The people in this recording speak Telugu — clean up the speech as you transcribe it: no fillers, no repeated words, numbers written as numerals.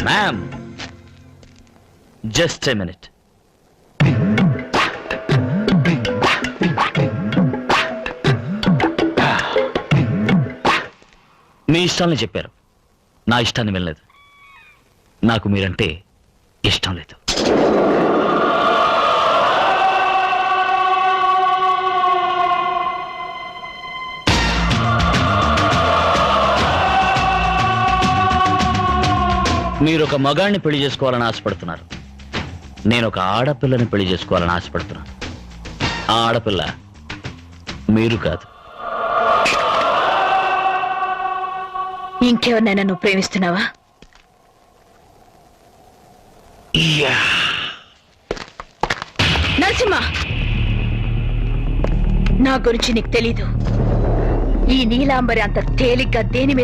Ma'am, just a minute. మీ ఇష్టాన్ని చెప్పారు, నా ఇష్టాన్ని వెళ్ళలేదు. నాకు మీరంటే ఇష్టం లేదు. మీరు ఒక మగాడిని పెళ్లి చేసుకోవాలని ఆశపడుతున్నారు, నేను ఒక ఆడపిల్లని పెళ్లి చేసుకోవాలని ఆశపడుతున్నాను. ఆ ఆడపిల్ల మీరు కాదు. ఇంకెవరినైనా నువ్వు ప్రేమిస్తున్నావా? నరసింహ, నా గురించి నీకు తెలీదు. ఈ నీలాంబరి అంత తేలిగ్గా దేని మీద